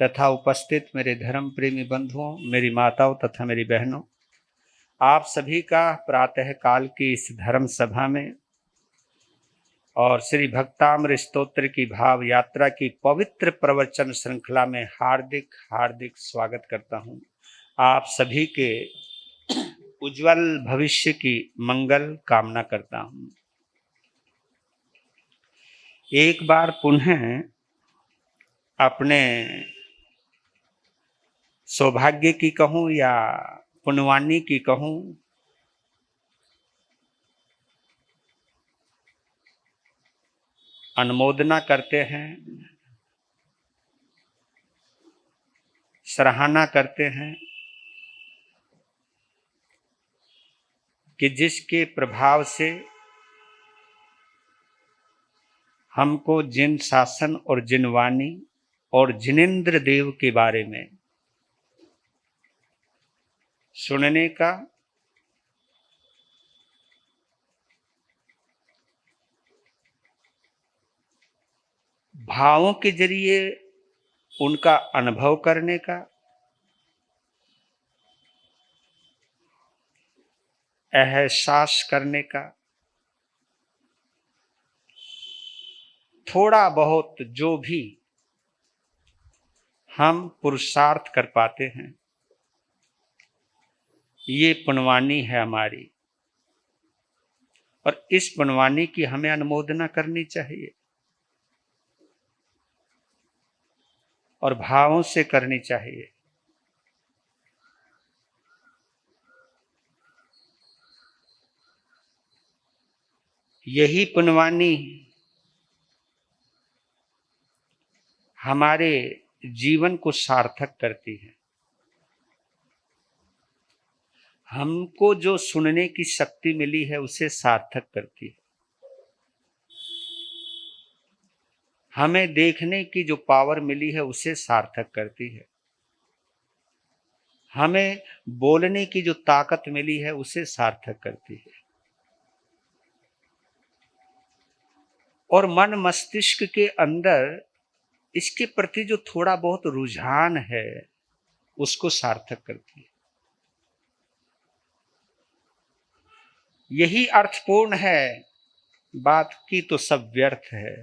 तथा उपस्थित मेरे धर्म प्रेमी बंधुओं, मेरी माताओं तथा मेरी बहनों, आप सभी का प्रातः काल की इस धर्म सभा में और श्री भक्तामृत स्तोत्र की भाव यात्रा की पवित्र प्रवचन श्रृंखला में हार्दिक हार्दिक स्वागत करता हूं। आप सभी के उज्जवल भविष्य की मंगल कामना करता हूं। एक बार पुनः अपने सौभाग्य की कहूं या पुण्यवानी की कहूं, अनुमोदना करते हैं, सराहना करते हैं कि जिसके प्रभाव से हमको जिन शासन और जिन वाणी और जिनेंद्र देव के बारे में सुनने का, भावों के जरिए उनका अनुभव करने का, एहसास करने का, थोड़ा बहुत जो भी हम पुरुषार्थ कर पाते हैं, ये पुण्यवानी है हमारी। और इस पुण्यवानी की हमें अनुमोदना करनी चाहिए और भावों से करनी चाहिए। यही पुण्यवानी हमारे जीवन को सार्थक करती है। हमको जो सुनने की शक्ति मिली है उसे सार्थक करती है। हमें देखने की जो पावर मिली है उसे सार्थक करती है। हमें बोलने की जो ताकत मिली है उसे सार्थक करती है। और मन मस्तिष्क के अंदर इसके प्रति जो थोड़ा बहुत रुझान है उसको सार्थक करती है। यही अर्थपूर्ण है, बात की तो सब व्यर्थ है।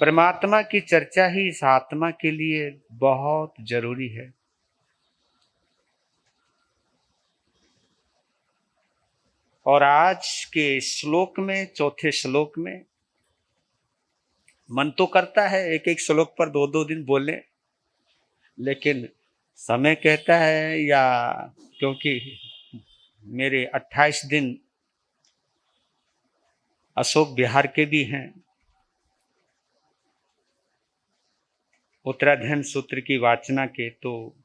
परमात्मा की चर्चा ही इस आत्मा के लिए बहुत जरूरी है। और आज के श्लोक में, चौथे श्लोक में, मन तो करता है एक एक श्लोक पर दो दो दिन बोले, लेकिन समय कहता है, या क्योंकि मेरे 28 दिन अशोक बिहार के भी हैं, उत्तराध्ययन सूत्र की वाचना के, तो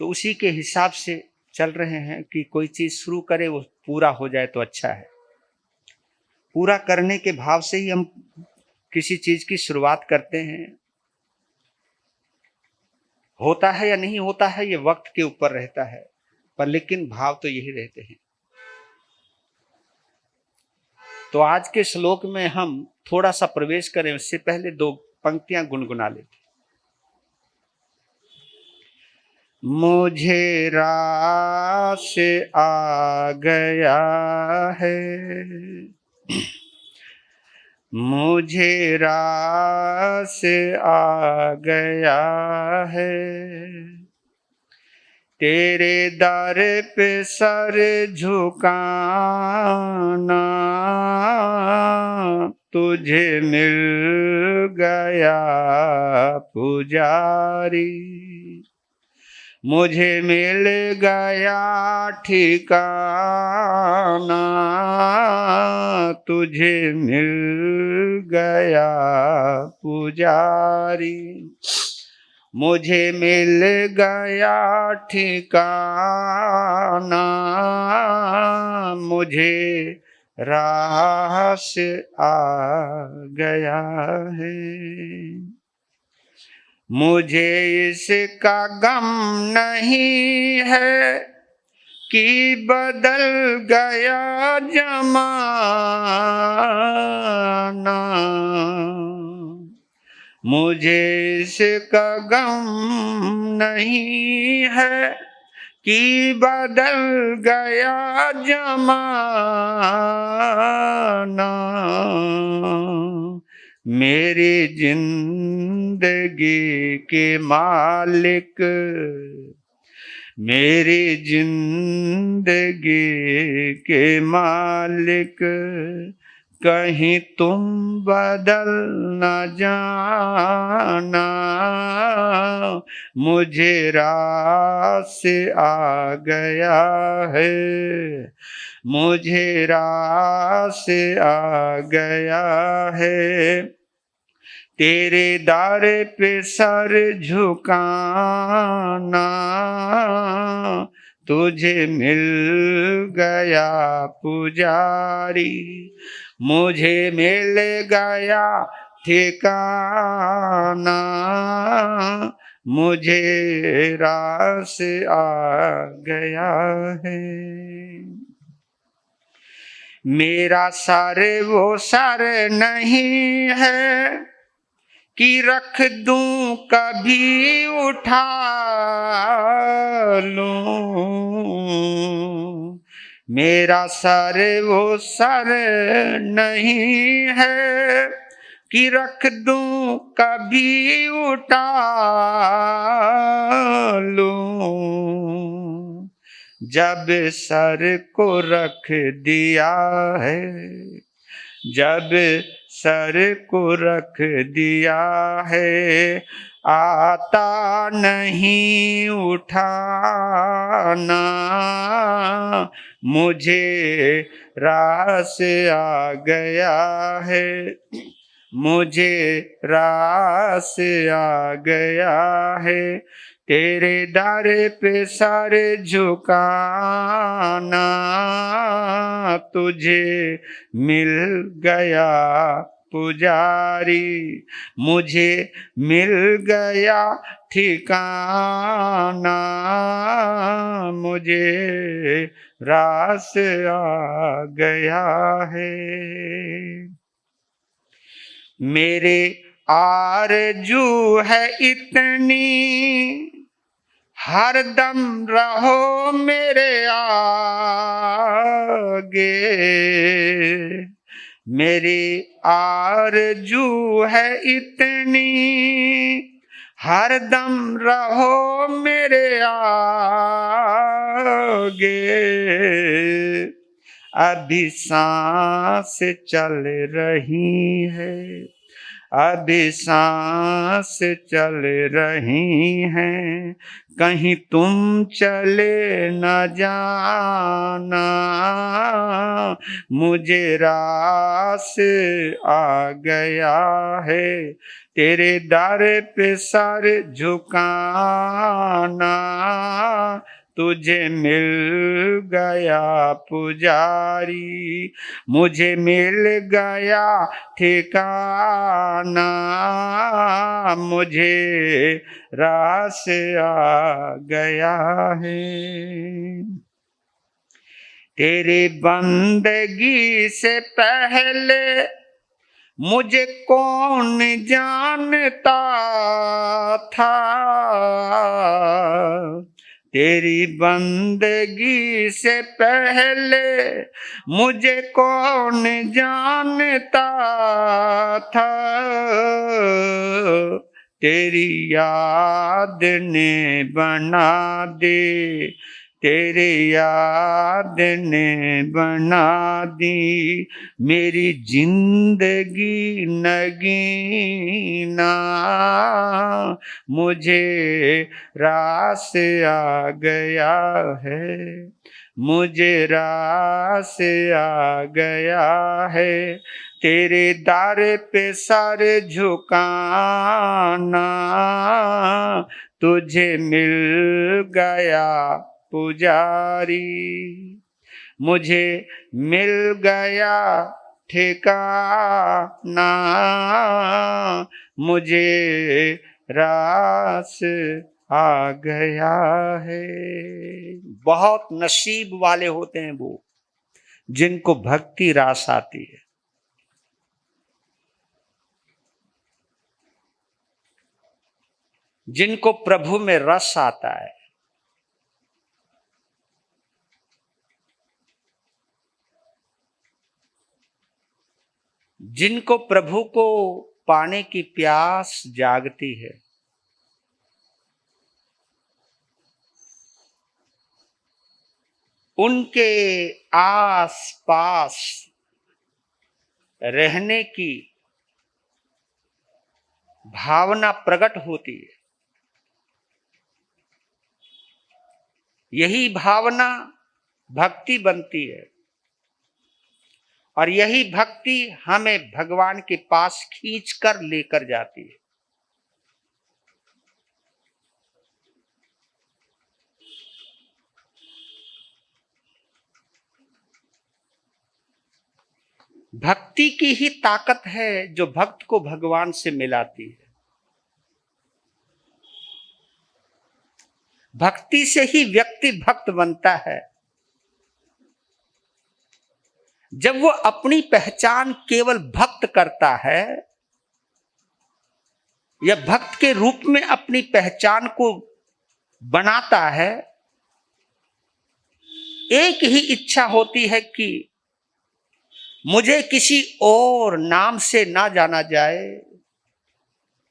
उसी के हिसाब से चल रहे हैं कि कोई चीज शुरू करे वो पूरा हो जाए तो अच्छा है। पूरा करने के भाव से ही हम किसी चीज की शुरुआत करते हैं। होता है या नहीं होता है ये वक्त के ऊपर रहता है, पर लेकिन भाव तो यही रहते हैं। तो आज के श्लोक में हम थोड़ा सा प्रवेश करें उससे पहले दो पंक्तियां गुनगुना लेते। मुझे रास आ गया है, मुझे रास आ गया है, तेरे दर पे सर झुकाना तुझे मिल गया पुजारी, मुझे मिल गया ठिकाना तुझे मिल गया पुजारी, मुझे मिल गया ठिकाना मुझे राह से आ गया है, मुझे इसका गम नहीं है, कि बदल गया जमाना, मुझे इसका गम नहीं है कि बदल गया जमाना। मेरी जिंदगी के मालिक, मेरी जिंदगी के मालिक, कहीं तुम बदल न जाना। मुझे रास आ गया है, मुझे रास आ गया है, तेरे दर पे सर झुकाना। तुझे मिल गया पुजारी, मुझे मिल गया ठिकाना, मुझे रास आ गया है। मेरा सर वो सर नहीं है कि रख दूं कभी उठा लूं। मेरा सर वो सर नहीं है कि रख दूं कभी उठा लूं। जब सर को रख दिया है, जब सर को रख दिया है, आता नहीं उठाना। मुझे रास आ गया है, मुझे रास आ गया है, तेरे दर पे सर झुकाना। तुझे मिल गया पुजारी, मुझे मिल गया ठिकाना, मुझे रास आ गया है। मेरे आरज़ू है इतनी, हरदम रहो मेरे आगे। मेरी आरज़ू है इतनी, हरदम रहो मेरे आगे। अभी सांस चल रही है, अभी सांस चल रही हैं, कहीं तुम चले न जाना। मुझे रास आ गया है, तेरे दर पे सर झुकाना। तुझे मिल गया पुजारी, मुझे मिल गया ठिकाना, मुझे रास आ गया है। तेरे बंदगी से पहले मुझे कौन जानता था, तेरी बंदगी से पहले मुझे कौन जानता था। तेरी याद ने बना दे, तेरी याद ने बना दी मेरी जिंदगी नगीना। मुझे रास आ गया है, मुझे रास आ गया है, तेरे दर पे सर झुकाना। तुझे मिल गया पुजारी, मुझे मिल गया ठिकाना, मुझे रास आ गया है। बहुत नसीब वाले होते हैं वो जिनको भक्ति रास आती है। जिनको प्रभु में रस आता है। जिनको प्रभु को पाने की प्यास जागती है। उनके आस पास रहने की भावना प्रकट होती है। यही भावना भक्ति बनती है और यही भक्ति हमें भगवान के पास खींचकर लेकर जाती है। भक्ति की ही ताकत है जो भक्त को भगवान से मिलाती है। भक्ति से ही व्यक्ति भक्त बनता है। जब वो अपनी पहचान केवल भक्त करता है या भक्त के रूप में अपनी पहचान को बनाता है, एक ही इच्छा होती है कि मुझे किसी और नाम से ना जाना जाए,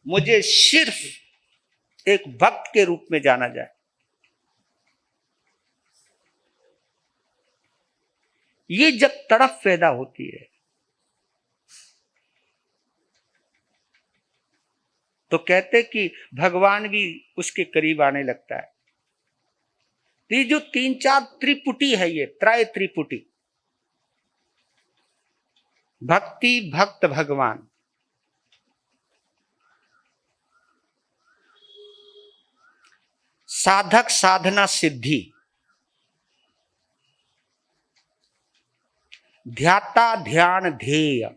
मुझे सिर्फ एक भक्त के रूप में जाना जाए। ये जब तड़प पैदा होती है तो कहते कि भगवान भी उसके करीब आने लगता है। ये जो 3-4 त्रिपुटी है, ये त्रय त्रिपुटी, भक्ति भक्त भगवान, साधक साधना सिद्धि, ध्याता ध्यान ध्येय,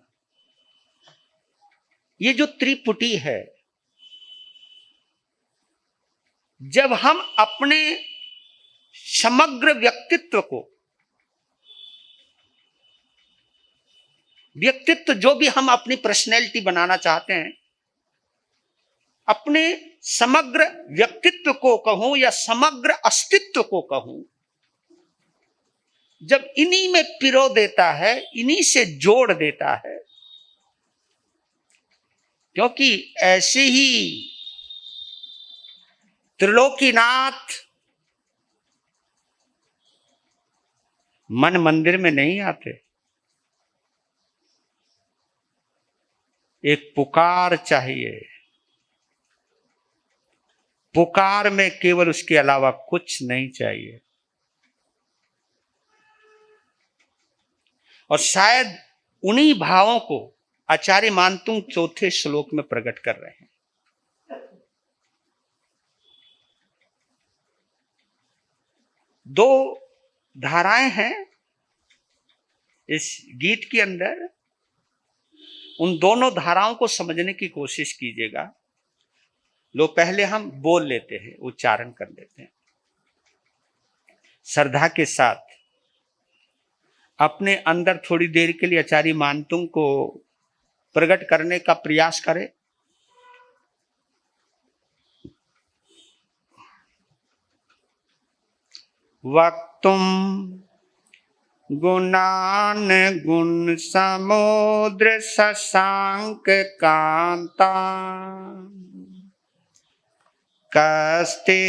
ये जो त्रिपुटी है, जब हम अपने समग्र व्यक्तित्व जो भी हम अपनी पर्सनैलिटी बनाना चाहते हैं, अपने समग्र व्यक्तित्व को कहूं या समग्र अस्तित्व को कहूं, जब इन्हीं में पिरो देता है, इन्हीं से जोड़ देता है, क्योंकि ऐसे ही त्रिलोकीनाथ मन मंदिर में नहीं आते। एक पुकार चाहिए। पुकार में केवल उसके अलावा कुछ नहीं चाहिए। और शायद उन्हीं भावों को आचार्य मानतुंग चौथे श्लोक में प्रकट कर रहे हैं। दो धाराएं हैं इस गीत के अंदर। उन दोनों धाराओं को समझने की कोशिश कीजिएगा। लो, पहले हम बोल लेते हैं, उच्चारण कर लेते हैं। श्रद्धा के साथ अपने अंदर थोड़ी देर के लिए आचार्य मानतुंग को प्रकट करने का प्रयास करें। वक्तुम गुणान गुण समुद्र शशांक कांता कस्ते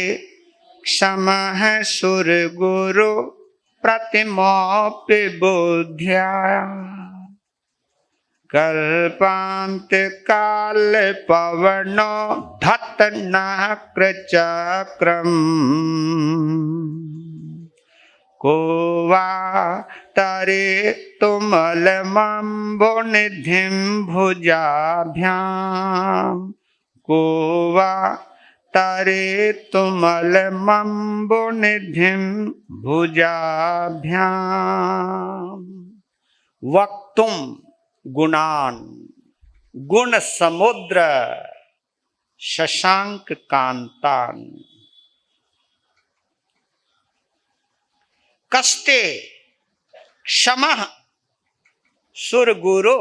क्षमः सुर गुरु प्रतिमोपि बुद्ध्या कल्पांत काल पवनो धत नक्र चक्रम को वा तरे तुमल मम्बो निधिम भुजाभ्याम को वा तरे तुमल मम्बो निधिम भुजाभ्याम। वक्तुम गुणान गुण समुद्र शशांक कांतान कस्ते क्षमः सुरगुरु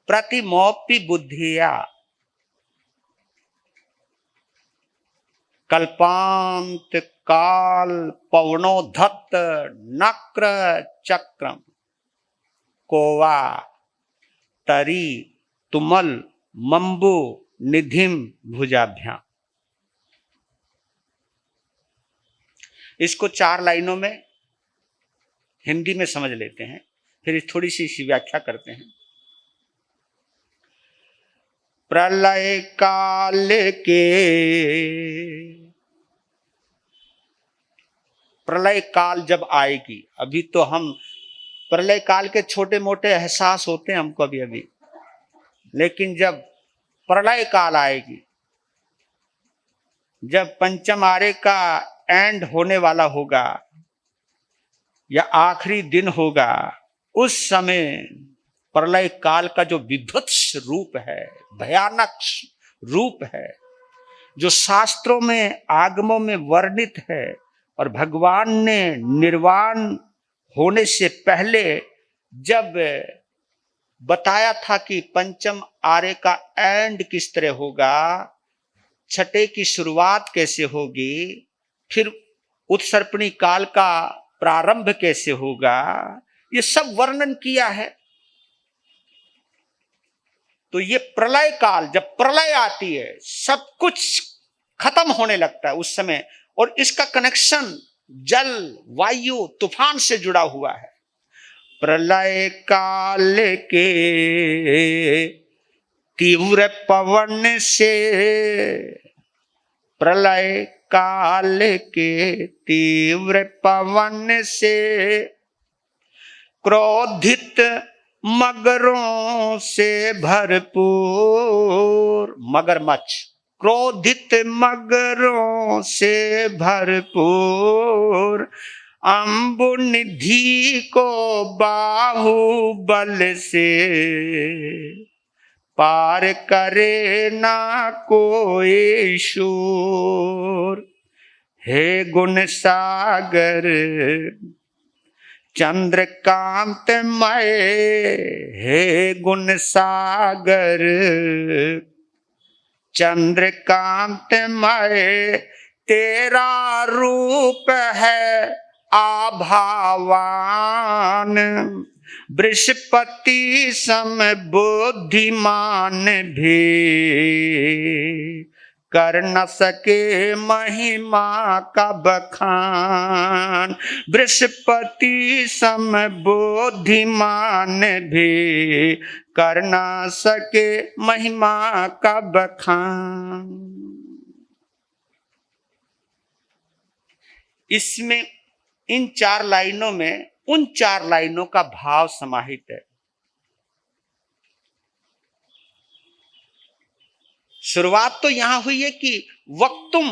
प्रतिमोपि बुद्धिया कल्पांत काल पवनोधत्त नक्र चक्रम कोवा तरी तुमल मंबु निधिम भुजाभ्याम। इसको 4 लाइनों में हिंदी में समझ लेते हैं, फिर थोड़ी सी इसी व्याख्या करते हैं। प्रलय काल के, प्रलय काल जब आएगी, अभी तो हम प्रलय काल के छोटे मोटे एहसास होते हैं हमको अभी अभी, लेकिन जब प्रलय काल आएगी, जब पंचम आरे का एंड होने वाला होगा या आखिरी दिन होगा, उस समय प्रलय काल का जो विभत्स रूप है, भयानक रूप है, जो शास्त्रों में आगमों में वर्णित है और भगवान ने निर्वाण होने से पहले जब बताया था कि पंचम आरे का एंड किस तरह होगा, छठे की शुरुआत कैसे होगी, फिर उत्सर्पणी काल का प्रारंभ कैसे होगा, ये सब वर्णन किया है। तो ये प्रलय काल, जब प्रलय आती है सब कुछ खत्म होने लगता है उस समय, और इसका कनेक्शन जल वायु तूफान से जुड़ा हुआ है। प्रलय काल के तीव्र पवन से, प्रलय काल के तीव्र पवन से क्रोधित मगरों से भरपूर, मगरमच्छ, क्रोधित मगरों से भरपूर अम्बु निधि को बाहुबल से पार करे ना कोई शूर। हे गुण सागर चंद्रकांतमय, हे गुण सागर चंद्रकांतमय, तेरा रूप है आभावान, बृहस्पति सम बुद्धिमान भी कर न सके महिमा का बखान, बृहस्पति सम बुद्धिमान भी कर न सके महिमा का बखान। इसमें इन 4 लाइनों में उन 4 लाइनों का भाव समाहित है। शुरुआत तो यहां हुई है कि वक्तुम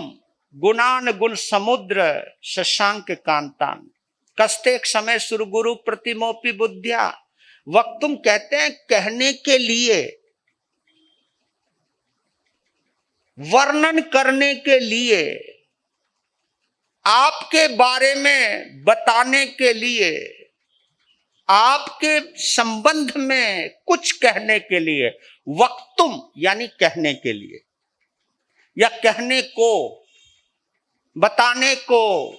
गुणान गुण समुद्र शशांक कांतान कस्ते समय सुरगुरु प्रतिमोपि बुद्धिया। वक्तुम कहते हैं कहने के लिए, वर्णन करने के लिए, आपके बारे में बताने के लिए, आपके संबंध में कुछ कहने के लिए। वक्तुम यानी कहने के लिए या कहने को, बताने को।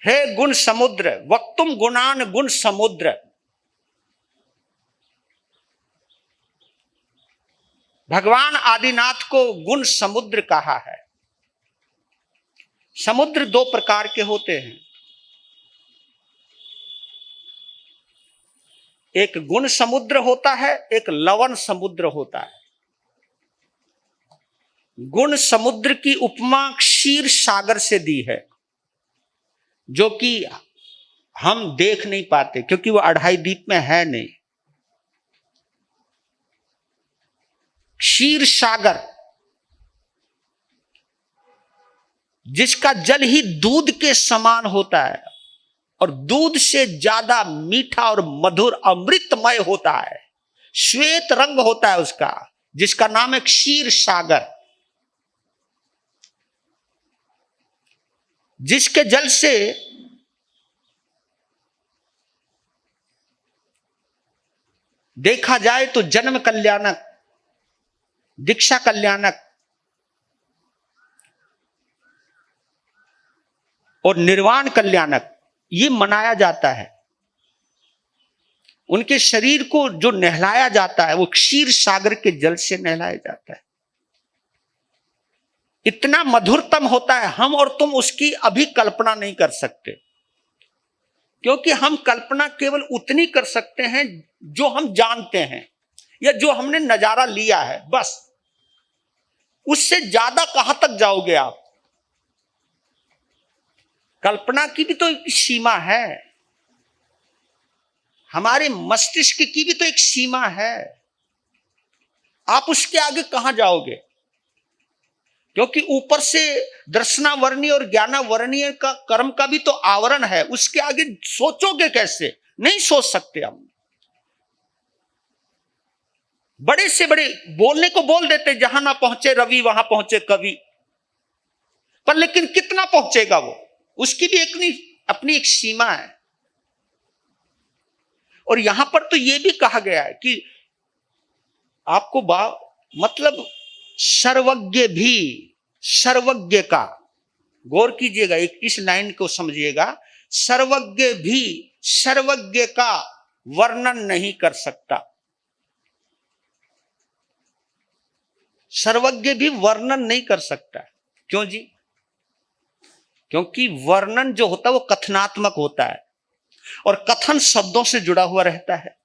हे गुण समुद्र, वक्तुम गुणान गुण समुद्र। भगवान आदिनाथ को गुण समुद्र कहा है। समुद्र 2 प्रकार के होते हैं, एक गुण समुद्र होता है, एक लवण समुद्र होता है। गुण समुद्र की उपमा क्षीर सागर से दी है, जो कि हम देख नहीं पाते क्योंकि वो 2.5 दीप में है नहीं। क्षीर सागर जिसका जल ही दूध के समान होता है और दूध से ज्यादा मीठा और मधुर अमृतमय होता है, श्वेत रंग होता है उसका, जिसका नाम है क्षीर सागर। जिसके जल से देखा जाए तो जन्म कल्याणक, दीक्षा कल्याणक और निर्वाण कल्याणक ये मनाया जाता है। उनके शरीर को जो नहलाया जाता है वो क्षीर सागर के जल से नहलाया जाता है। इतना मधुरतम होता है, हम और तुम उसकी अभी कल्पना नहीं कर सकते, क्योंकि हम कल्पना केवल उतनी कर सकते हैं जो हम जानते हैं या जो हमने नजारा लिया है, बस। उससे ज्यादा कहां तक जाओगे आप? कल्पना की भी तो एक सीमा है, हमारे मस्तिष्क की भी तो एक सीमा है। आप उसके आगे कहां जाओगे? क्योंकि ऊपर से दर्शनावरणीय और ज्ञानावरणीय का कर्म का भी तो आवरण है, उसके आगे सोचोगे कैसे? नहीं सोच सकते हम। बड़े से बड़े बोलने को बोल देते, जहां ना पहुंचे रवि वहां पहुंचे कवि, पर लेकिन कितना पहुंचेगा वो? उसकी भी अपनी एक सीमा है। और यहां पर तो ये भी कहा गया है कि आपको मतलब सर्वज्ञ भी, सर्वज्ञ का, गौर कीजिएगा, एक इस लाइन को समझिएगा, सर्वज्ञ भी सर्वज्ञ का वर्णन नहीं कर सकता। सर्वज्ञ भी वर्णन नहीं कर सकता। क्यों जी? क्योंकि वर्णन जो होता है वो कथनात्मक होता है, और कथन शब्दों से जुड़ा हुआ रहता है,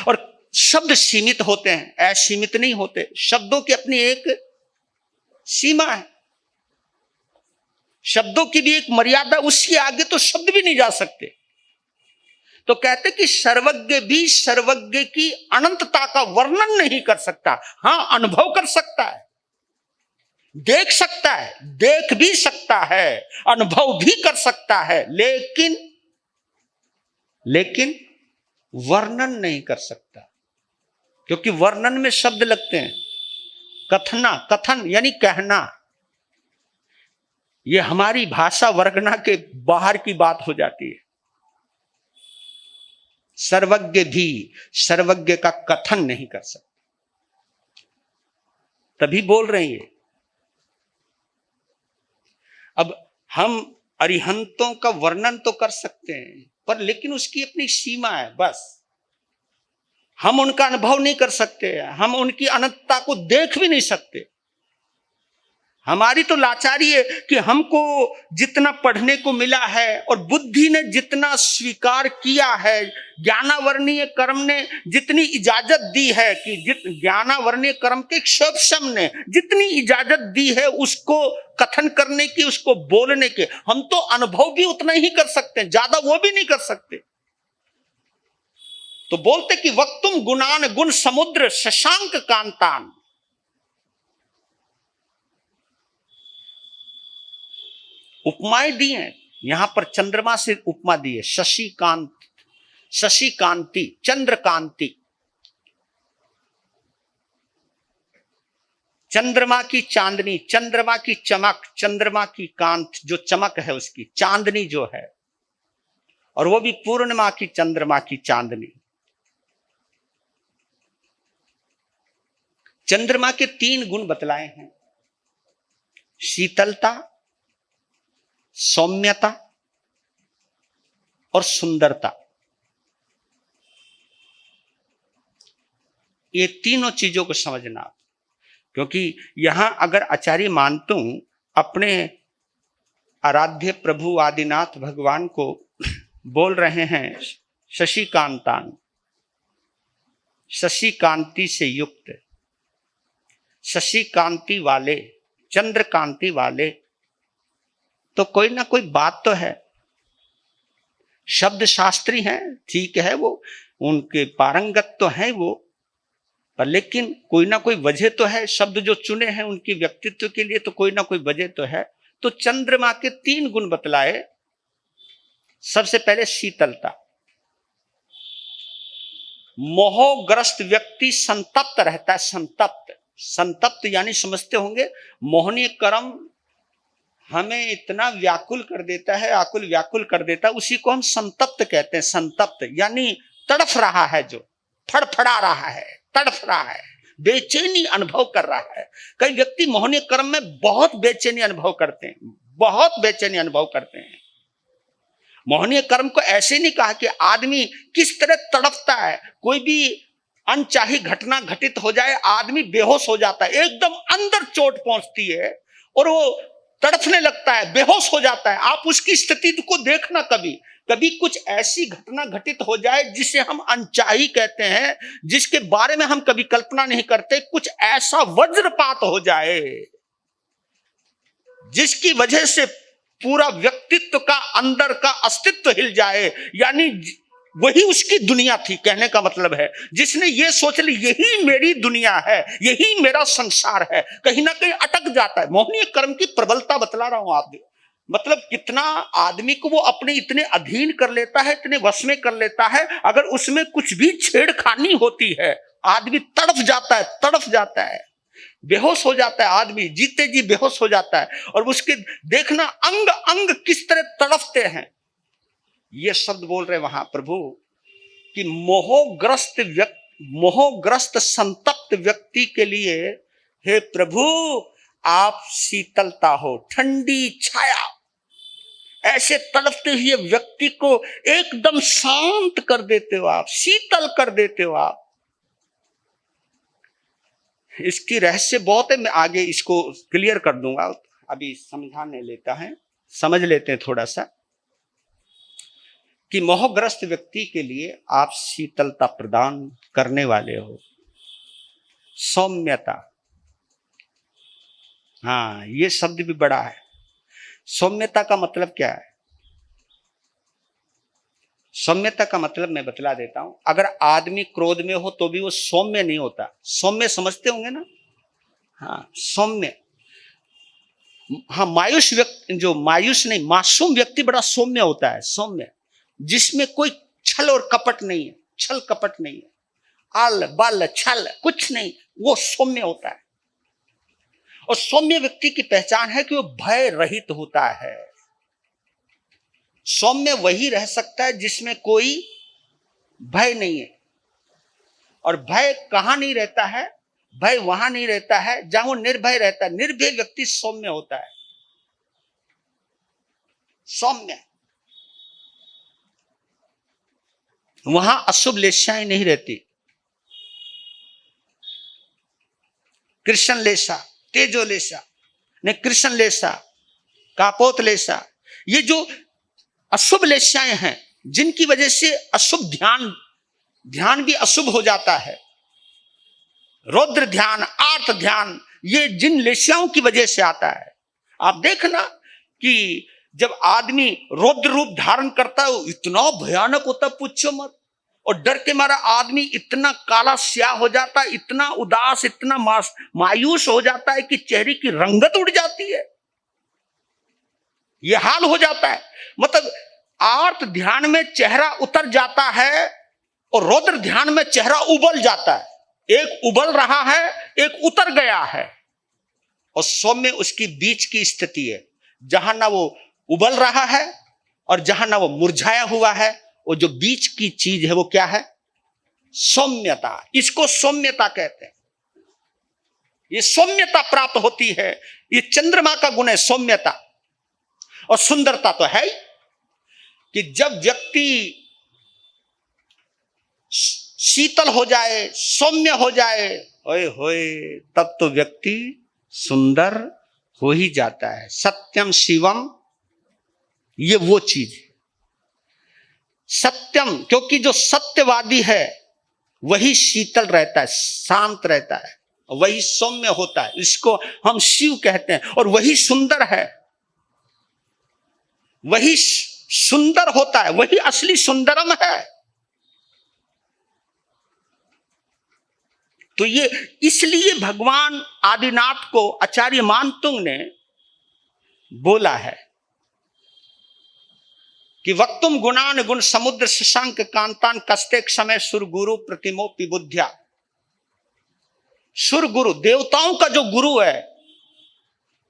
और शब्द सीमित होते हैं, असीमित नहीं होते। शब्दों की अपनी एक सीमा है, शब्दों की भी एक मर्यादा, उसके आगे तो शब्द भी नहीं जा सकते। तो कहते कि सर्वज्ञ भी सर्वज्ञ की अनंतता का वर्णन नहीं कर सकता। हां, अनुभव कर सकता है, देख सकता है, देख भी सकता है, अनुभव भी कर सकता है, लेकिन वर्णन नहीं कर सकता, क्योंकि वर्णन में शब्द लगते हैं। कथन यानी कहना, यह हमारी भाषा वर्गना के बाहर की बात हो जाती है। सर्वज्ञ भी सर्वज्ञ का कथन नहीं कर सकता, तभी बोल रहे हैं। अब हम अरिहंतों का वर्णन तो कर सकते हैं, पर लेकिन उसकी अपनी सीमा है, बस। हम उनका अनुभव नहीं कर सकते, हम उनकी अनंतता को देख भी नहीं सकते। हमारी तो लाचारी है कि हमको जितना पढ़ने को मिला है और बुद्धि ने जितना स्वीकार किया है, ज्ञानावरणीय कर्म ने जितनी इजाजत दी है, कि ज्ञानावरणीय कर्म के शब्द ने जितनी इजाजत दी है उसको कथन करने की, उसको बोलने के, हम तो अनुभव भी उतना ही कर सकते हैं, ज्यादा वो भी नहीं कर सकते। तो बोलते कि वक्तुम गुणान गुण समुद्र शशांक कांतान। उपमाएं दी हैं, यहां पर चंद्रमा से उपमा दी है, शशिकांत, शशिकांति, चंद्रकांति। चंद्रमा की चांदनी, चंद्रमा की चमक, चंद्रमा की कांत, जो चमक है उसकी, चांदनी जो है, और वो भी पूर्णिमा की चंद्रमा की चांदनी। चंद्रमा के 3 गुण बतलाए हैं: शीतलता, सौम्यता और सुंदरता। ये तीनों चीजों को समझना, क्योंकि यहां अगर आचार्य मानतू अपने आराध्य प्रभु आदिनाथ भगवान को बोल रहे हैं शशिकांतान, शशिकांति से युक्त, शशिकांति वाले, चंद्रकांति वाले, तो कोई ना कोई बात तो है। शब्द शास्त्री हैं, ठीक है, वो उनके पारंगत तो हैं वो, पर लेकिन कोई ना कोई वजह तो है। शब्द जो चुने हैं उनके व्यक्तित्व के लिए, तो कोई ना कोई वजह तो है। तो चंद्रमा के 3 गुण बतलाए। सबसे पहले शीतलता। मोहग्रस्त व्यक्ति संतप्त रहता है, संतप्त। संतप्त यानी समझते होंगे मोहनीय कर्म हमें इतना व्याकुल कर देता है, आकुल व्याकुल कर देता है, उसी को हम संतप्त कहते हैं। संतप्त यानी तड़फ रहा है, जो फड़फड़ा रहा है, तड़फ रहा है, बेचैनी अनुभव कर रहा है। कई व्यक्ति मोहनीय कर्म में बहुत बेचैनी अनुभव करते हैं, बहुत बेचैनी अनुभव करते हैं। मोहनीय कर्म को ऐसे नहीं कहा कि आदमी किस तरह तड़पता है। कोई भी अनचाही घटना घटित हो जाए, आदमी बेहोश हो जाता है, एकदम अंदर चोट पहुंचती है और वो तड़फने लगता है, बेहोश हो जाता है। आप उसकी स्थिति को देखना, कभी कभी कुछ ऐसी घटना घटित हो जाए जिसे हम अनचाही कहते हैं, जिसके बारे में हम कभी कल्पना नहीं करते, कुछ ऐसा वज्रपात हो जाए जिसकी वजह से पूरा व्यक्तित्व का अंदर का अस्तित्व हिल जाए। यानी वही उसकी दुनिया थी, कहने का मतलब है जिसने ये सोच ली यही मेरी दुनिया है, यही मेरा संसार है, कहीं ना कहीं अटक जाता है। मोहनीय कर्म की प्रबलता बतला रहा हूं आप भी, मतलब कितना आदमी को वो अपने इतने अधीन कर लेता है, इतने वश में कर लेता है। अगर उसमें कुछ भी छेड़खानी होती है, आदमी तड़फ जाता है, तड़फ जाता है, बेहोश हो जाता है। आदमी जीते जी बेहोश हो जाता है। और उसके देखना अंग अंग किस तरह तड़फते हैं। ये शब्द बोल रहे वहां प्रभु कि मोहग्रस्त संतप्त व्यक्ति के लिए हे प्रभु आप शीतलता हो, ठंडी छाया, ऐसे तड़पते हुए व्यक्ति को एकदम शांत कर देते हो आप, शीतल कर देते हो आप। इसकी रहस्य बहुत है, मैं आगे इसको क्लियर कर दूंगा, अभी समझाने लेता है, समझ लेते हैं थोड़ा सा कि मोहग्रस्त व्यक्ति के लिए आप शीतलता प्रदान करने वाले हो, सौम्यता। हाँ, ये शब्द भी बड़ा है। सौम्यता का मतलब क्या है? सौम्यता का मतलब मैं बतला देता हूं। अगर आदमी क्रोध में हो तो भी वो सौम्य नहीं होता। सौम्य समझते होंगे ना? हाँ, सौम्य। हाँ, मायूस व्यक्ति, जो मायूस नहीं, मासूम व्यक्ति बड़ा सौम्य होता है। सौम्य जिसमें कोई छल और कपट नहीं है, छल कपट नहीं है, आल बल छल कुछ नहीं, वो सौम्य होता है। और सौम्य व्यक्ति की पहचान है कि वो भय रहित होता है। सौम्य वही रह सकता है जिसमें कोई भय नहीं है। और भय कहां नहीं रहता है? भय वहां नहीं रहता है जहां वो निर्भय रहता है। निर्भय व्यक्ति सौम्य होता है, सौम्य। वहां अशुभ लेशाएं नहीं रहती। कृष्ण लेशा, तेजो लेशा, नहीं कृष्ण लेशा, कापोत लेशा, ये जो अशुभ लेशाएं हैं जिनकी वजह से अशुभ ध्यान भी अशुभ हो जाता है। रौद्र ध्यान, आर्त ध्यान, ये जिन लेशाओं की वजह से आता है। आप देखना कि जब आदमी रौद्र रूप धारण करता है वो इतना भयानक होता है, पूछो मत। और डर के मारा आदमी इतना काला स्याह हो जाता है, इतना उदास, इतना मायूस हो जाता है कि चेहरे की रंगत उड़ जाती है। यह हाल हो जाता है। मतलब आर्त ध्यान में चेहरा उतर जाता है और रौद्र ध्यान में चेहरा उबल जाता है। एक उबल रहा है, एक उतर गया है। और सौम्य उसकी बीच की स्थिति है, जहां ना वो उबल रहा है और जहां ना वो मुरझाया हुआ है। वो जो बीच की चीज है वो क्या है? सौम्यता। इसको सौम्यता कहते हैं। ये सौम्यता प्राप्त होती है, ये चंद्रमा का गुण है सौम्यता। और सुंदरता तो है ही कि जब व्यक्ति शीतल हो जाए, सौम्य हो जाए, ओए होए, तब तो व्यक्ति सुंदर हो ही जाता है। सत्यम शिवम, ये वो चीज है सत्यम। क्योंकि जो सत्यवादी है वही शीतल रहता है, शांत रहता है, वही सौम्य होता है। इसको हम शिव कहते हैं। और वही सुंदर है, वही सुंदर होता है, वही असली सुंदरम है। तो ये इसलिए भगवान आदिनाथ को आचार्य मानतुंग ने बोला है कि वक्तुम गुणान गुण समुद्र शशांक कांतान कस्तेक समय सुर गुरु प्रतिमोपि बुद्धिया। सुर गुरु, देवताओं का जो गुरु है,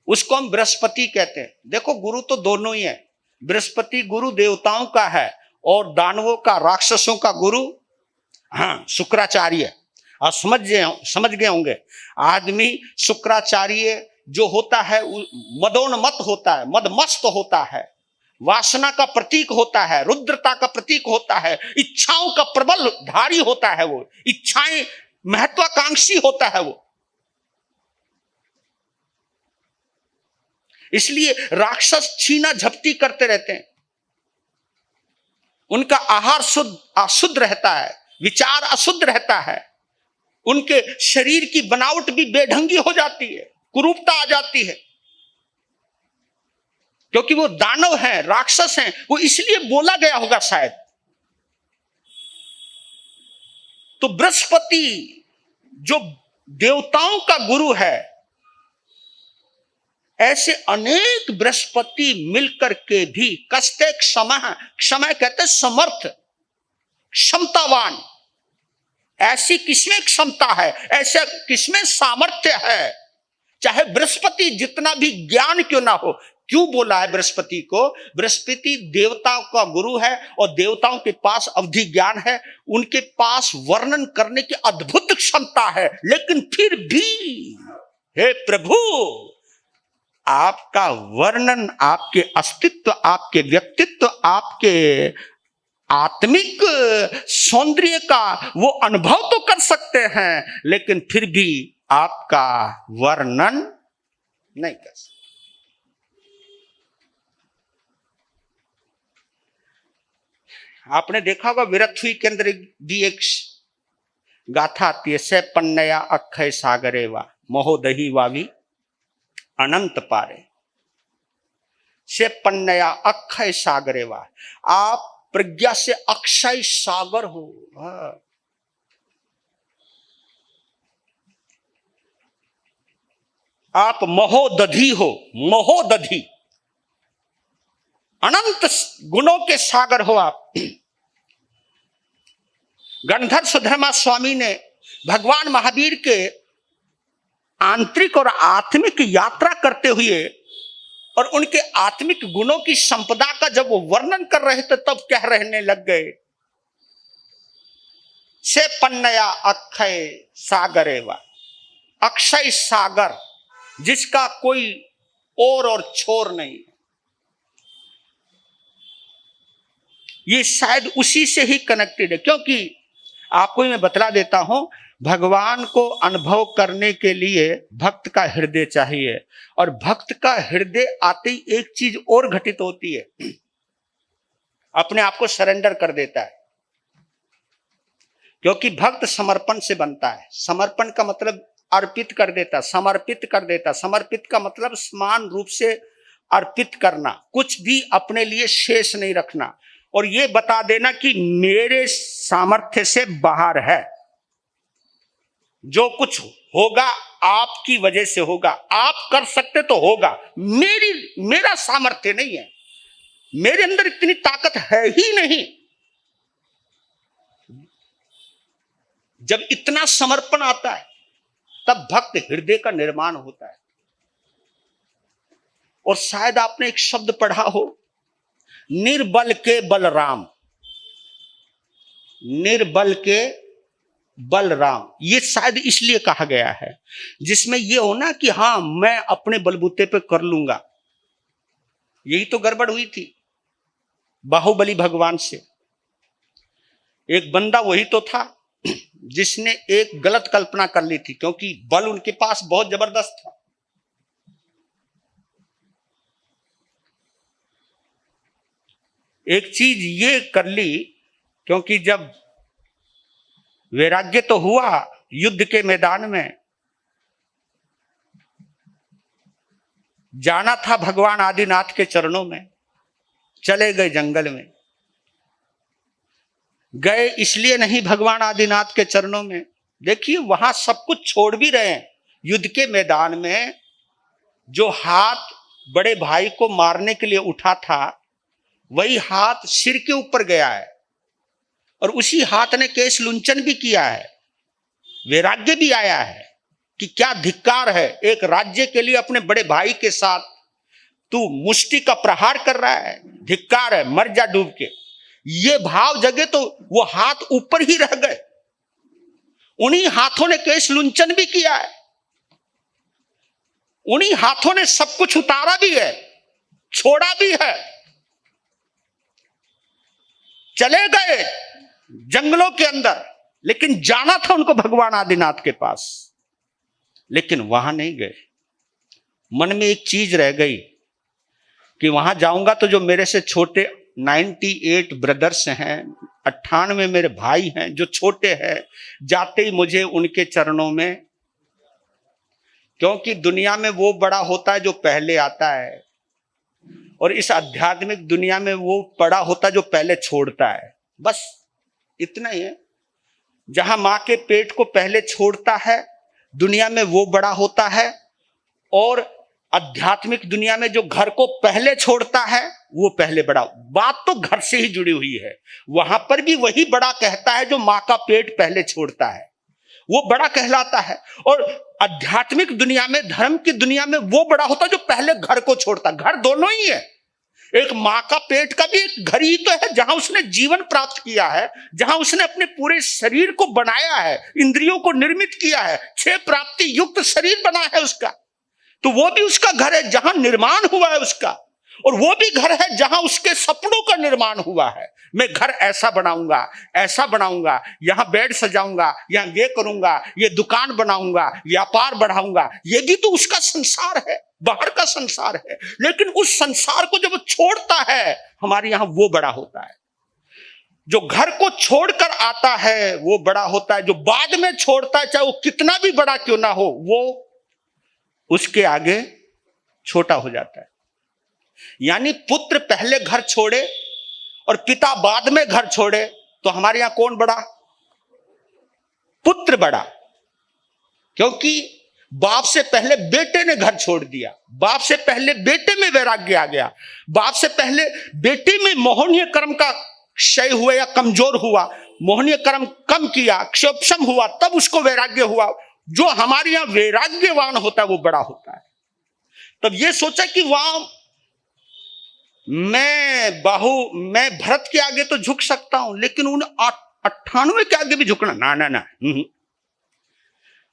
उसको हम बृहस्पति कहते हैं। देखो गुरु तो दोनों ही है, बृहस्पति गुरु देवताओं का है और दानवों का, राक्षसों का गुरु हाँ शुक्राचार्य। और समझ गए होंगे, आदमी शुक्राचार्य जो होता है मदोन्मत्त होता है, मदमस्त होता है, वासना का प्रतीक होता है, रुद्रता का प्रतीक होता है, इच्छाओं का प्रबल धारी होता है, वो इच्छाएं महत्वाकांक्षी होता है वो। इसलिए राक्षस छीना झपटी करते रहते हैं, उनका आहार अशुद्ध रहता है, विचार अशुद्ध रहता है, उनके शरीर की बनावट भी बेढंगी हो जाती है, कुरूपता आ जाती है, क्योंकि वो दानव हैं, राक्षस हैं। वो इसलिए बोला गया होगा शायद। तो बृहस्पति जो देवताओं का गुरु है, ऐसे अनेक बृहस्पति मिलकर के भी कस्ते क्षमा कहते समर्थ, क्षमतावान। ऐसी किसमें क्षमता है, ऐसे किसमें सामर्थ्य है, चाहे बृहस्पति जितना भी ज्ञान क्यों ना हो। क्यों बोला है बृहस्पति को? बृहस्पति देवताओं का गुरु है और देवताओं के पास अवधि ज्ञान है, उनके पास वर्णन करने की अद्भुत क्षमता है। लेकिन फिर भी हे प्रभु, आपका वर्णन, आपके अस्तित्व, आपके व्यक्तित्व, आपके आत्मिक सौंदर्य का वो अनुभव तो कर सकते हैं, लेकिन फिर भी आपका वर्णन नहीं कर सकते। आपने देखा होगा विरथुई के अंदर भी एक गाथा आती है, से पन्नया अक्षय सागरे वा महोदही वावी अनंत पारे। से पन्नया अक्षय सागरे वा, आप प्रज्ञा से अक्षय सागर हो। आप महोदधी हो, महोदधी, अनंत गुणों के सागर हो आप। गणधर सुधर्मा स्वामी ने भगवान महावीर के आंतरिक और आत्मिक यात्रा करते हुए और उनके आत्मिक गुणों की संपदा का जब वो वर्णन कर रहे थे, तब कह रहने लग गए, से पन्नया अक्षय सागरेवा, अक्षय सागर जिसका कोई और छोर नहीं। ये शायद उसी से ही कनेक्टेड है, क्योंकि आपको मैं बतला देता हूं, भगवान को अनुभव करने के लिए भक्त का हृदय चाहिए, और भक्त का हृदय आते ही एक चीज और घटित होती है, अपने आप को सरेंडर कर देता है। क्योंकि भक्त समर्पण से बनता है। समर्पण का मतलब अर्पित कर देता, समर्पित कर देता। समर्पित का मतलब समान रूप से अर्पित करना, कुछ भी अपने लिए शेष नहीं रखना, और ये बता देना कि मेरे सामर्थ्य से बाहर है, जो कुछ होगा आपकी वजह से होगा, आप कर सकते तो होगा, मेरा सामर्थ्य नहीं है, मेरे अंदर इतनी ताकत है ही नहीं। जब इतना समर्पण आता है तब भक्त हृदय का निर्माण होता है। और शायद आपने एक शब्द पढ़ा हो, निर्बल के बलराम, निर्बल के बलराम। ये शायद इसलिए कहा गया है जिसमें ये होना कि हां मैं अपने बलबूते पे कर लूंगा। यही तो गड़बड़ हुई थी बाहुबली भगवान से। एक बंदा वही तो था जिसने एक गलत कल्पना कर ली थी, क्योंकि बल उनके पास बहुत जबरदस्त था। एक चीज ये कर ली, क्योंकि जब वैराग्य तो हुआ युद्ध के मैदान में, जाना था भगवान आदिनाथ के चरणों में, चले गए जंगल में। गए इसलिए नहीं भगवान आदिनाथ के चरणों में, देखिए वहां सब कुछ छोड़ भी रहे हैं। युद्ध के मैदान में जो हाथ बड़े भाई को मारने के लिए उठा था, वही हाथ सिर के ऊपर गया है, और उसी हाथ ने केश लुंचन भी किया है, वैराग्य भी आया है। कि क्या धिक्कार है, एक राज्य के लिए अपने बड़े भाई के साथ तू मुष्टि का प्रहार कर रहा है, धिक्कार है, मर जा डूब के। ये भाव जगे तो वो हाथ ऊपर ही रह गए। उन्हीं हाथों ने केश लुंचन भी किया है, उन्हीं हाथों ने सब कुछ उतारा भी है, छोड़ा भी है, चले गए जंगलों के अंदर, लेकिन जाना था उनको भगवान आदिनाथ के पास, लेकिन वहां नहीं गए। मन में एक चीज रह गई कि वहां जाऊंगा तो जो मेरे से छोटे 98 ब्रदर्स हैं, 98 मेरे भाई हैं जो छोटे हैं, जाते ही मुझे उनके चरणों में, क्योंकि दुनिया में वो बड़ा होता है जो पहले आता है, और इस आध्यात्मिक दुनिया में वो बड़ा होता है जो पहले छोड़ता है। बस इतना ही है। जहां मां के पेट को पहले छोड़ता है दुनिया में वो बड़ा होता है, और आध्यात्मिक दुनिया में जो घर को पहले छोड़ता है वो पहले बड़ा। बात तो घर से ही जुड़ी हुई है। वहां पर भी वही बड़ा कहता है जो मां का पेट पहले छोड़ता है, वो बड़ा कहलाता है। और आध्यात्मिक दुनिया में, धर्म की दुनिया में वो बड़ा होता है जो पहले घर को छोड़ता है। घर दोनों ही है। एक मां का पेट का भी एक घर ही तो है, जहां उसने जीवन प्राप्त किया है, जहां उसने अपने पूरे शरीर को बनाया है, इंद्रियों को निर्मित किया है, 6 प्राप्ति युक्त शरीर बना है उसका। तो वो भी उसका घर है जहां निर्माण हुआ है उसका, और वो भी घर है जहां उसके सपनों का निर्माण हुआ है। मैं घर ऐसा बनाऊंगा, ऐसा बनाऊंगा, यहां बेड सजाऊंगा, यहां ये करूंगा, ये दुकान बनाऊंगा, व्यापार बढ़ाऊंगा। ये भी तो उसका संसार है, बाहर का संसार है। लेकिन उस संसार को जब वो छोड़ता है, हमारे यहां वो बड़ा होता है। जो घर को छोड़कर आता है वो बड़ा होता है। जो बाद में छोड़ता है, चाहे वो कितना भी बड़ा क्यों ना हो, वो उसके आगे छोटा हो जाता है। यानी पुत्र पहले घर छोड़े और पिता बाद में घर छोड़े, तो हमारे यहां कौन बड़ा? पुत्र बड़ा। क्योंकि बाप से पहले बेटे ने घर छोड़ दिया, बाप से पहले बेटे में वैराग्य आ गया, बाप से पहले बेटे में मोहनीय कर्म का क्षय हुआ या कमजोर हुआ, मोहनीय कर्म कम किया, क्षोभम हुआ, तब उसको वैराग्य हुआ। जो हमारे यहां वैराग्यवान होता है वो बड़ा होता है। तब ये सोचा कि वहां मैं भरत के आगे तो झुक सकता हूं, लेकिन उन 98 के आगे भी झुकना ना ना ना।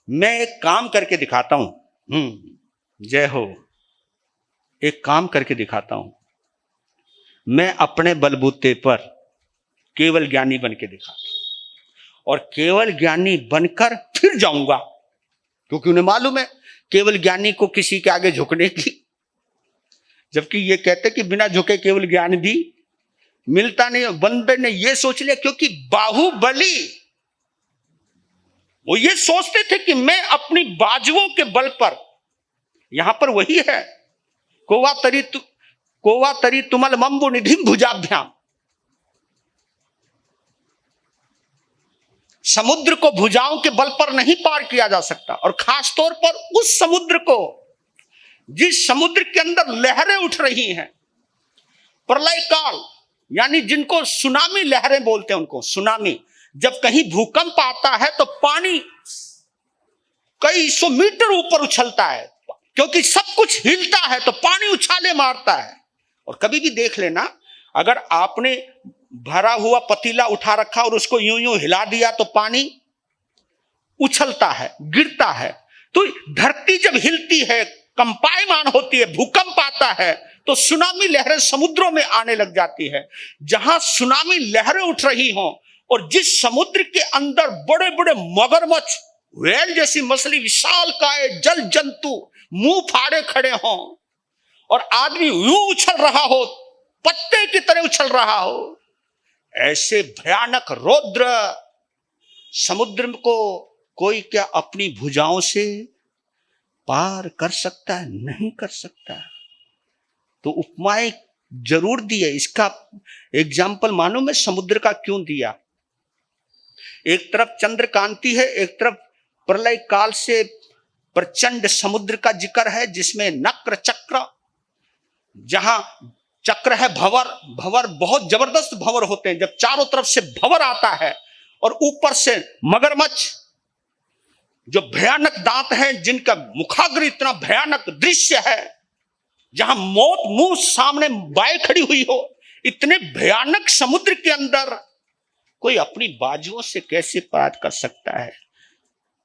मैं एक काम करके दिखाता हूं। जय हो। एक काम करके दिखाता हूं। मैं अपने बलबूते पर केवल ज्ञानी बन के दिखाता हूं, और केवल ज्ञानी बनकर फिर जाऊंगा, क्योंकि उन्हें मालूम है केवल ज्ञानी को किसी के आगे झुकने की। जबकि ये कहते कि बिना झुके केवल ज्ञान भी मिलता नहीं। बंदर ने ये सोच लिया, क्योंकि बाहुबली वो ये सोचते थे कि मैं अपनी बाजुओं के बल पर, यहां पर वही है, कोवा तरी तुमल मम्बु निधिम भुजाभ्याम। समुद्र को भुजाओं के बल पर नहीं पार किया जा सकता, और खास तौर पर उस समुद्र को जिस समुद्र के अंदर लहरें उठ रही हैं, प्रलय काल, यानी जिनको सुनामी लहरें बोलते हैं, उनको सुनामी। जब कहीं भूकंप आता है तो पानी कई 100 मीटर ऊपर उछलता है, क्योंकि सब कुछ हिलता है तो पानी उछाले मारता है। और कभी भी देख लेना, अगर आपने भरा हुआ पतीला उठा रखा और उसको यूं यूं हिला दिया तो पानी उछलता है, गिरता है। तो धरती जब हिलती है, कंपायमान होती है, भूकंप आता है, तो सुनामी लहरें समुद्रों में आने लग जाती है। जहां सुनामी लहरें उठ रही हों, और जिस समुद्र के अंदर बड़े बड़े मगरमच्छ, व्हेल जैसी मछली, विशालकाय जल जंतु मुंह फाड़े खड़े हों, और आदमी यूं उछल रहा हो, पत्ते की तरह उछल रहा हो, ऐसे भयानक रौद्र समुद्र को कोई क्या अपनी भुजाओं से पार कर सकता है? नहीं कर सकता। तो उपमाएं जरूर दी है। इसका एग्जाम्पल मानो मैं समुद्र का क्यों दिया। एक तरफ चंद्रकांति है, एक तरफ प्रलय काल से प्रचंड समुद्र का जिक्र है, जिसमें नक्र चक्र, जहां चक्र है भंवर, भंवर बहुत जबरदस्त भंवर होते हैं। जब चारों तरफ से भंवर आता है और ऊपर से मगरमच्छ जो भयानक दांत हैं, जिनका मुखाग्र इतना भयानक दृश्य है, जहां मौत मुंह सामने बाएं खड़ी हुई हो, इतने भयानक समुद्र के अंदर कोई अपनी बाजुओं से कैसे पार कर सकता है?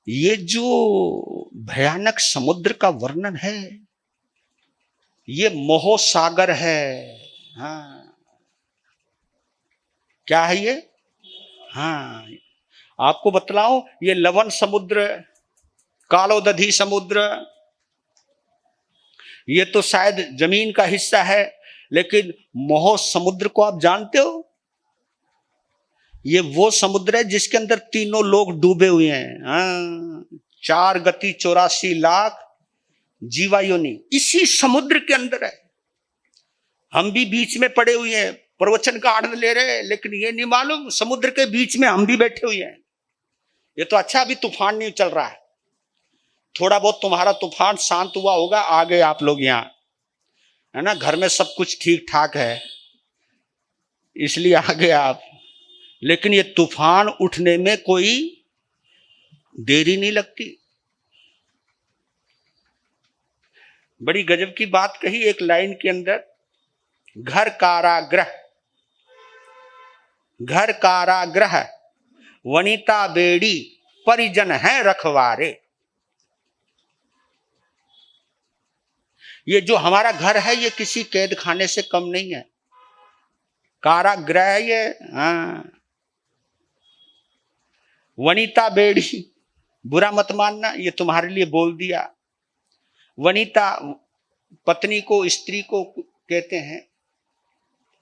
ये जो भयानक समुद्र का वर्णन है, ये मोह सागर है। हाँ, क्या है ये? हाँ, आपको बतलाऊं, ये लवण समुद्र, कालोदधी समुद्र, ये तो शायद जमीन का हिस्सा है, लेकिन मोह समुद्र को आप जानते हो? ये वो समुद्र है जिसके अंदर तीनों लोग डूबे हुए हैं। हाँ, 4 गति 84 लाख जीवा योनि इसी समुद्र के अंदर है। हम भी बीच में पड़े हुए हैं, प्रवचन का आनंद ले रहे हैं, लेकिन ये नहीं मालूम समुद्र के बीच में हम भी बैठे हुए हैं। ये तो अच्छा अभी तूफान नहीं चल रहा है, थोड़ा बहुत तुम्हारा तूफान शांत हुआ होगा, आ गए आप लोग यहाँ, है ना, घर में सब कुछ ठीक ठाक है इसलिए आ गए आप। लेकिन ये तूफान उठने में कोई देरी नहीं लगती। बड़ी गजब की बात कही एक लाइन के अंदर, घर कारागृह, घर कारागृह वनिता बेड़ी परिजन है रखवारे। ये जो हमारा घर है ये किसी कैद खाने से कम नहीं है, कारागृह है ये। हाँ, वनिता बेड़ी, बुरा मत मानना, ये तुम्हारे लिए बोल दिया। वनिता पत्नी को, स्त्री को कहते हैं,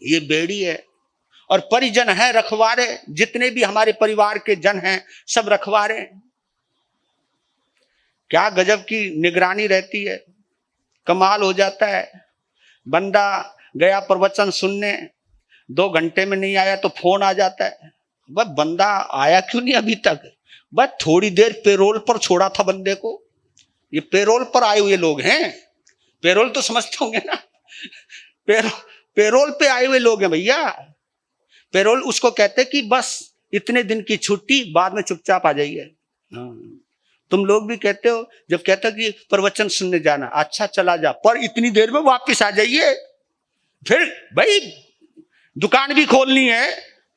ये बेड़ी है। और परिजन है रखवारे, जितने भी हमारे परिवार के जन हैं सब रखवारे। क्या गजब की निगरानी रहती है, कमाल हो जाता है। बंदा गया प्रवचन सुनने, 2 घंटे में नहीं आया तो फोन आ जाता है, बस बंदा आया क्यों नहीं अभी तक? बस थोड़ी देर पेरोल पर छोड़ा था बंदे को। ये पेरोल पर आए हुए लोग हैं, पेरोल तो समझते होंगे ना, पेरोल पे आए हुए लोग हैं भैया। पेरोल उसको कहते कि बस इतने दिन की छुट्टी, बाद में चुपचाप आ जाइए। तुम लोग भी कहते हो, जब कहते हो कि प्रवचन सुनने जाना, अच्छा चला जा, पर इतनी देर में वापस आ जाइए। फिर भाई दुकान भी खोलनी है,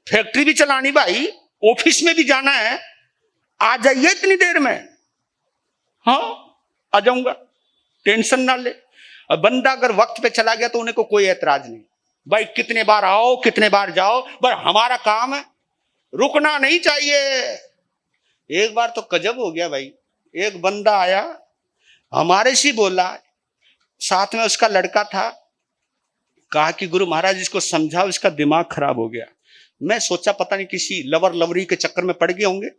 फैक्ट्री भी चलानी, भाई ऑफिस में भी जाना है, आ जाइए इतनी देर में। हाँ आ जाऊंगा, टेंशन ना ले। और बंदा अगर वक्त पे चला गया तो उन्हें को कोई एतराज नहीं, भाई कितने बार आओ कितने बार जाओ, पर हमारा काम है, रुकना नहीं चाहिए। एक बार तो गजब हो गया भाई, एक बंदा आया हमारे से बोला, साथ में उसका लड़का था, कहा कि गुरु महाराज इसको समझाओ, इसका दिमाग खराब हो गया। मैं सोचा पता नहीं किसी लवर लवरी के चक्कर में पड़ गए होंगे,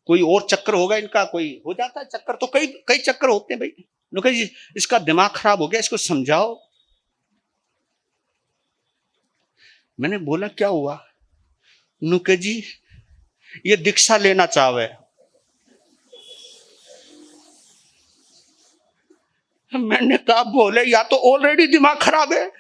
कोई और चक्कर होगा इनका, कोई हो जाता है चक्कर, तो कई कई चक्कर होते हैं भाई। नुके जी इसका दिमाग खराब हो गया, इसको समझाओ। मैंने बोला क्या हुआ? नुके जी ये दीक्षा लेना चाहे। मैंने कहा बोले या तो ऑलरेडी दिमाग खराब है,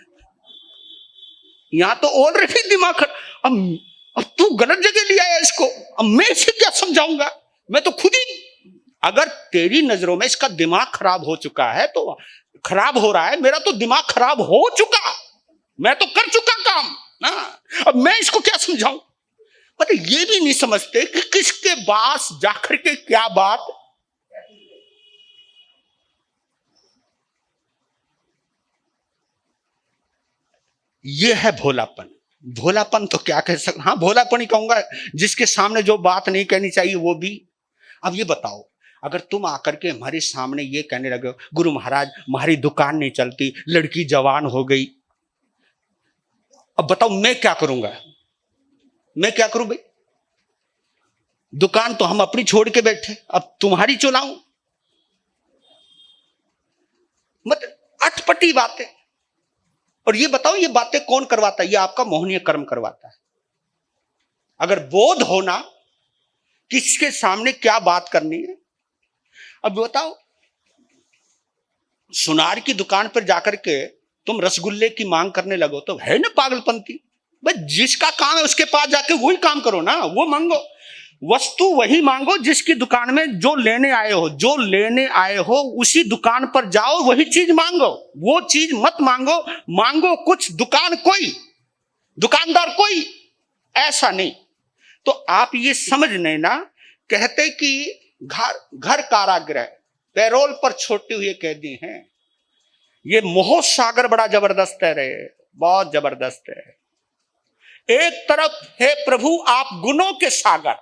या तो ऑलरेडी दिमाग खराब, अब तू गलत जगह लिया है इसको, अब मैं इसे क्या समझाऊंगा? मैं तो खुद ही, अगर तेरी नजरों में इसका दिमाग खराब हो चुका है तो खराब हो रहा है, मेरा तो दिमाग खराब हो चुका, मैं तो कर चुका काम ना, अब मैं इसको क्या समझाऊं? पर ये भी नहीं समझते कि किसके पास जाकर के क्या बात। ये है भोलापन। भोलापन तो क्या कह सकते, हाँ भोलापन ही कहूंगा, जिसके सामने जो बात नहीं कहनी चाहिए वो भी। अब ये बताओ, अगर तुम आकर के हमारे सामने ये कहने लगे, गुरु महाराज हमारी दुकान नहीं चलती, लड़की जवान हो गई, अब बताओ मैं क्या करूंगा? मैं क्या करूं भाई? दुकान तो हम अपनी छोड़ के बैठे, अब तुम्हारी चलाऊं? मत अटपटी बातें। और ये बताओ ये बातें कौन करवाता है? ये आपका मोहनीय कर्म करवाता है। अगर बोध होना किसके सामने क्या बात करनी है। अब बताओ, सुनार की दुकान पर जाकर के तुम रसगुल्ले की मांग करने लगो तो है ना पागलपंती। भाई जिसका काम है उसके पास जाके वही काम करो ना, वो मांगो। वस्तु वही मांगो जिसकी दुकान में जो लेने आए हो उसी दुकान पर जाओ, वही चीज मांगो, वो चीज मत मांगो। मांगो कुछ, दुकानदार कोई, ऐसा नहीं। तो आप ये समझ नहीं ना, कहते कि घर कारागृह, पैरोल पर छोटे हुए कैदी हैं। ये मोह सागर बड़ा जबरदस्त है रे, बहुत जबरदस्त है। एक तरफ है प्रभु आप गुणों के सागर,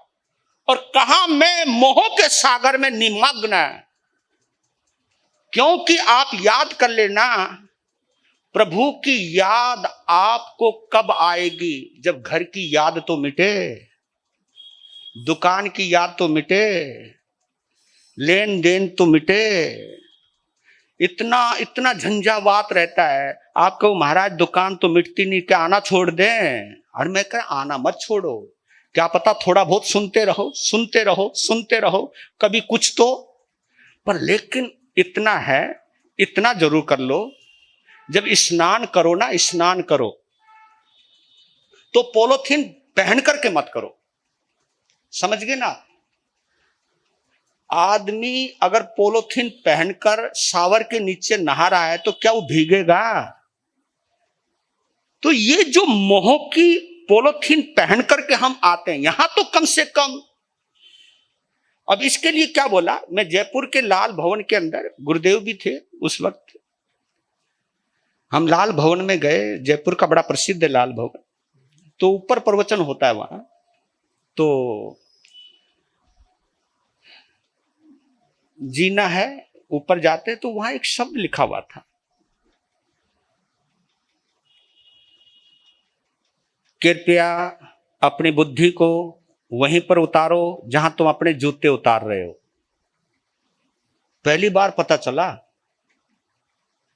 और कहा मैं मोह के सागर में निमग्न। क्योंकि आप याद कर लेना, प्रभु की याद आपको कब आएगी? जब घर की याद तो मिटे, दुकान की याद तो मिटे, लेन देन तो मिटे। इतना झंझावात रहता है। आप कहो महाराज दुकान तो मिटती नहीं, क्या आना छोड़ दें? और मैं कह आना मत छोड़ो, क्या पता थोड़ा बहुत सुनते रहो कभी कुछ तो। पर लेकिन इतना है, इतना जरूर कर लो, जब स्नान करो तो पॉलीथीन पहन करके मत करो, समझ गए ना? आदमी अगर पॉलीथीन पहनकर शावर के नीचे नहा रहा है तो क्या वो भीगेगा? तो ये जो मोह की पॉलीथीन पहन करके हम आते हैं यहां, तो कम से कम। अब इसके लिए क्या बोला, मैं जयपुर के लाल भवन के अंदर, गुरुदेव भी थे उस वक्त, हम लाल भवन में गए। जयपुर का बड़ा प्रसिद्ध है लाल भवन, तो ऊपर प्रवचन होता है वहां। तो जीना है, ऊपर जाते तो वहां एक शब्द लिखा हुआ था, कृपया अपनी बुद्धि को वहीं पर उतारो जहां तुम अपने जूते उतार रहे हो। पहली बार पता चला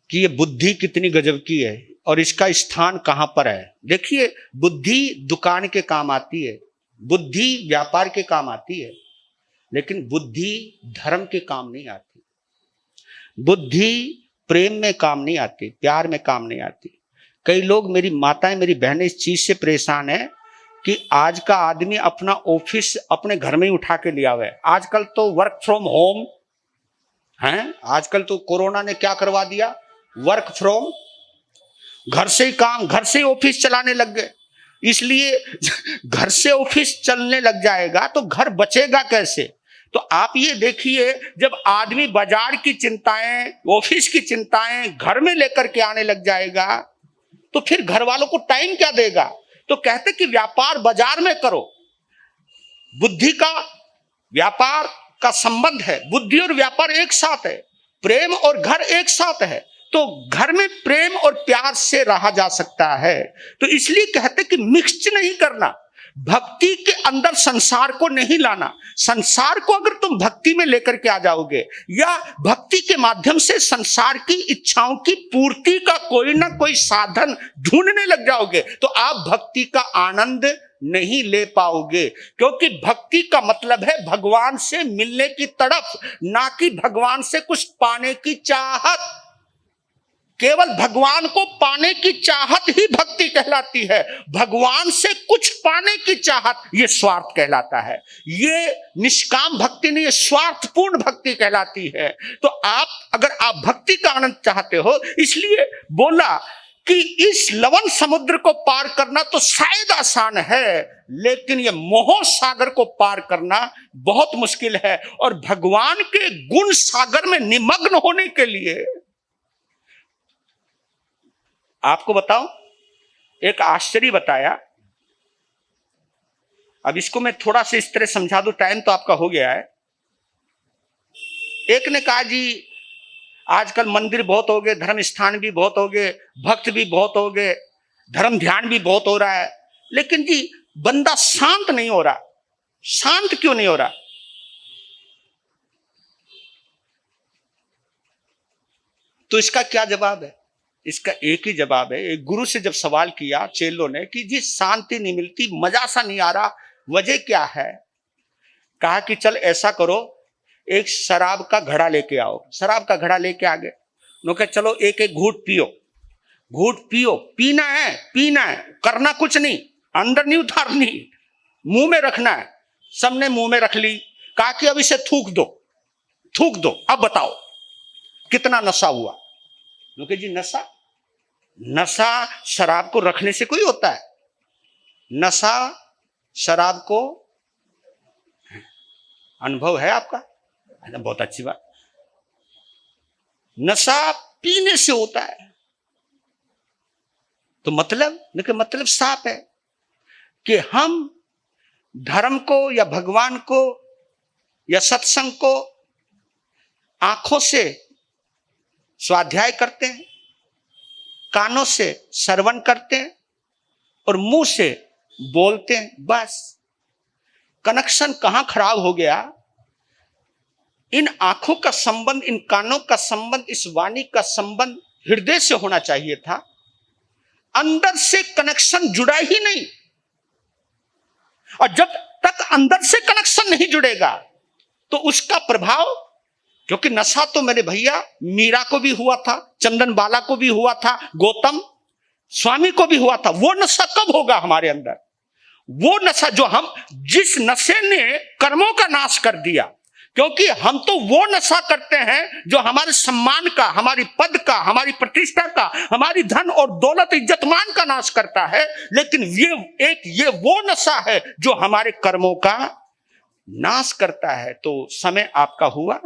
कि ये बुद्धि कितनी गजब की है और इसका स्थान कहां पर है। देखिए, बुद्धि दुकान के काम आती है, बुद्धि व्यापार के काम आती है, लेकिन बुद्धि धर्म के काम नहीं आती। बुद्धि प्रेम में काम नहीं आती, प्यार में काम नहीं आती। कई लोग, मेरी माताएं, मेरी बहनें इस चीज से परेशान है कि आज का आदमी अपना ऑफिस अपने घर में ही उठा के लिया हुआ है। आजकल तो वर्क फ्रॉम होम है, आजकल तो कोरोना ने क्या करवा दिया, वर्क फ्रॉम, घर से ही काम, घर से ही ऑफिस चलाने लग गए। इसलिए घर से ऑफिस चलने लग जाएगा तो घर बचेगा कैसे? तो आप ये देखिए, जब आदमी बाजार की चिंताएं, ऑफिस की चिंताएं घर में लेकर के आने लग जाएगा तो फिर घर वालों को टाइम क्या देगा? तो कहते कि व्यापार बाजार में करो। बुद्धि का व्यापार का संबंध है, बुद्धि और व्यापार एक साथ है, प्रेम और घर एक साथ है। तो घर में प्रेम और प्यार से रहा जा सकता है। तो इसलिए कहते कि मिक्स नहीं करना, भक्ति के अंदर संसार को नहीं लाना। संसार को अगर तुम भक्ति में लेकर के आ जाओगे या भक्ति के माध्यम से संसार की इच्छाओं की पूर्ति का कोई ना कोई साधन ढूंढने लग जाओगे तो आप भक्ति का आनंद नहीं ले पाओगे। क्योंकि भक्ति का मतलब है भगवान से मिलने की तड़प, ना कि भगवान से कुछ पाने की चाहत। केवल भगवान को पाने की चाहत ही भक्ति कहलाती है। भगवान से कुछ पाने की चाहत ये स्वार्थ कहलाता है। ये निष्काम भक्ति नहीं, ये स्वार्थपूर्ण भक्ति कहलाती है। तो अगर आप भक्ति का आनंद चाहते हो, इसलिए बोला कि इस लवण समुद्र को पार करना तो शायद आसान है, लेकिन ये मोह सागर को पार करना बहुत मुश्किल है। और भगवान के गुण सागर में निमग्न होने के लिए आपको बताऊं, एक आश्चर्य बताया। अब इसको मैं थोड़ा सा इस तरह समझा दूं, टाइम तो आपका हो गया है। एक ने कहा जी आजकल मंदिर बहुत हो गए, धर्म स्थान भी बहुत हो गए, भक्त भी बहुत हो गए, धर्म ध्यान भी बहुत हो रहा है, लेकिन जी बंदा शांत नहीं हो रहा। शांत क्यों नहीं हो रहा? तो इसका क्या जवाब है? इसका एक ही जवाब है। एक गुरु से जब सवाल किया चेलों ने कि जी शांति नहीं मिलती, मजा सा नहीं आ रहा, वजह क्या है? कहा कि चल ऐसा करो, एक शराब का घड़ा लेके आओ। शराब का घड़ा लेके आ गए। उन्होंने कहा चलो एक एक घूंट पियो, घूंट पियो, पीना है, करना कुछ नहीं, अंदर नहीं उतारनी, मुंह में रखना है। सबने मुंह में रख ली, कहा कि अब इसे थूक दो, अब बताओ कितना नशा हुआ। क्योंकि जी नशा शराब को रखने से कोई होता है? नशा शराब को अनुभव है आपका? बहुत अच्छी बात। नशा पीने से होता है। तो मतलब साफ है कि हम धर्म को या भगवान को या सत्संग को आंखों से स्वाध्याय करते हैं, कानों से श्रवण करते हैं और मुंह से बोलते हैं, बस। कनेक्शन कहां खराब हो गया? इन आंखों का संबंध, इन कानों का संबंध, इस वाणी का संबंध हृदय से होना चाहिए था। अंदर से कनेक्शन जुड़ा ही नहीं, और जब तक अंदर से कनेक्शन नहीं जुड़ेगा तो उसका प्रभाव, क्योंकि नशा तो मेरे भैया मीरा को भी हुआ था, चंदन बाला को भी हुआ था, गौतम स्वामी को भी हुआ था। वो नशा कब होगा हमारे अंदर? वो नशा जिस नशे ने कर्मों का नाश कर दिया, क्योंकि हम तो वो नशा करते हैं जो हमारे सम्मान का, हमारी पद का, हमारी प्रतिष्ठा का, हमारी धन और दौलत इज्जतमान का नाश करता है। लेकिन ये वो नशा है जो हमारे कर्मों का नाश करता है। तो समय आपका हुआ।